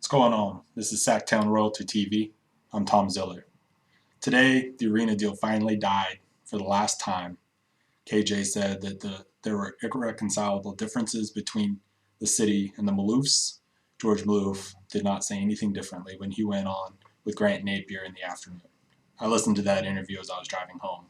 What's going on? This is Sacktown Royalty TV. I'm Tom Ziller. Today, the arena deal finally died for the last time. KJ said that there were irreconcilable differences between the city and the Maloofs. George Maloof did not say anything differently when he went on with Grant Napier in the afternoon. I listened to that interview as I was driving home.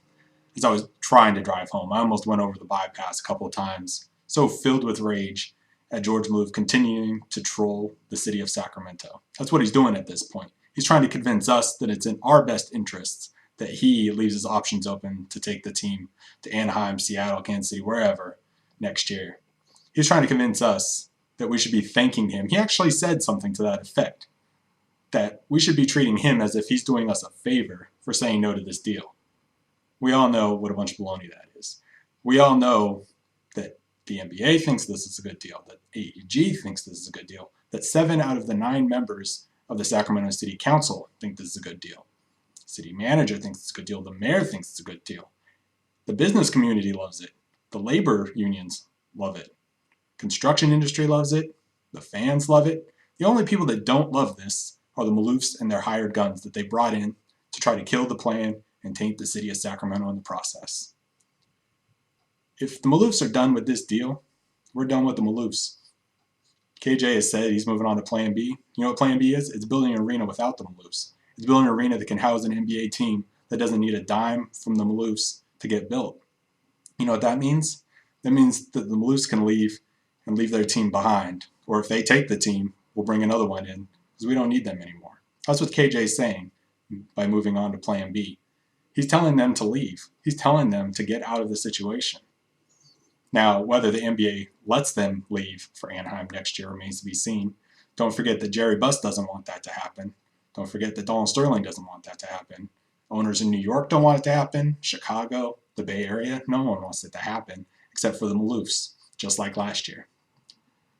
As I was trying to drive home, I almost went over the bypass a couple of times, so filled with rage at George Maloof continuing to troll the city of Sacramento. That's what he's doing at this point. He's trying to convince us that it's in our best interests that he leaves his options open to take the team to Anaheim, Seattle, Kansas City, wherever next year. He's trying to convince us that we should be thanking him. He actually said something to that effect, that we should be treating him as if he's doing us a favor for saying no to this deal. We all know what a bunch of baloney that is. We all know that the NBA thinks this is a good deal, that AEG thinks this is a good deal, that 7 out of the 9 members of the Sacramento City Council think this is a good deal. The city manager thinks it's a good deal. The mayor thinks it's a good deal. The business community loves it. The labor unions love it. Construction industry loves it. The fans love it. The only people that don't love this are the Maloofs and their hired guns that they brought in to try to kill the plan and taint the city of Sacramento in the process. If the Maloofs are done with this deal, we're done with the Maloofs. KJ has said he's moving on to Plan B. You know what Plan B is? It's building an arena without the Maloofs. It's building an arena that can house an NBA team that doesn't need a dime from the Maloofs to get built. You know what that means? That means that the Maloofs can leave and leave their team behind. Or if they take the team, we'll bring another one in because we don't need them anymore. That's what KJ is saying by moving on to Plan B. He's telling them to leave. He's telling them to get out of the situation. Now, whether the NBA lets them leave for Anaheim next year remains to be seen. Don't forget that Jerry Buss doesn't want that to happen. Don't forget that Donald Sterling doesn't want that to happen. Owners in New York don't want it to happen. Chicago, the Bay Area, no one wants it to happen except for the Maloofs, just like last year.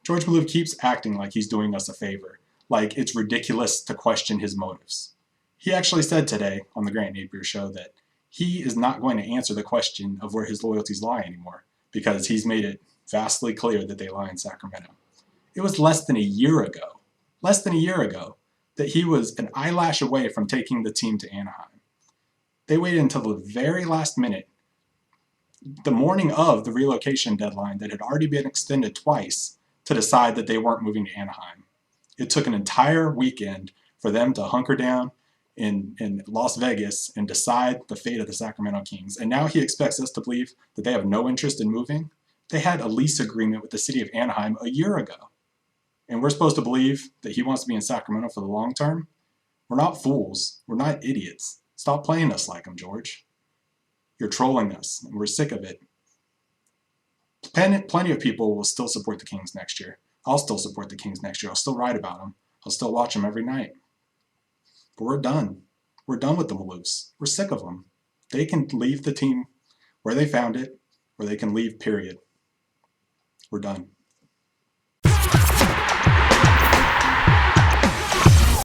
George Maloof keeps acting like he's doing us a favor, like it's ridiculous to question his motives. He actually said today on the Grant Napier show that he is not going to answer the question of where his loyalties lie anymore, because he's made it vastly clear that they lie in Sacramento. It was less than a year ago, that he was an eyelash away from taking the team to Anaheim. They waited until the very last minute, the morning of the relocation deadline that had already been extended twice, to decide that they weren't moving to Anaheim. It took an entire weekend for them to hunker down in Las Vegas and decide the fate of the Sacramento Kings. And now he expects us to believe that they have no interest in moving. They had a lease agreement with the city of Anaheim a year ago. And we're supposed to believe that he wants to be in Sacramento for the long term? We're not fools. We're not idiots. Stop playing us like him, George. You're trolling us, and we're sick of it. Plenty of people will still support the Kings next year. I'll still support the Kings next year. I'll still write about them. I'll still watch them every night. But we're done. We're done with the Maloofs. We're sick of them. They can leave the team where they found it, or they can leave, period. We're done.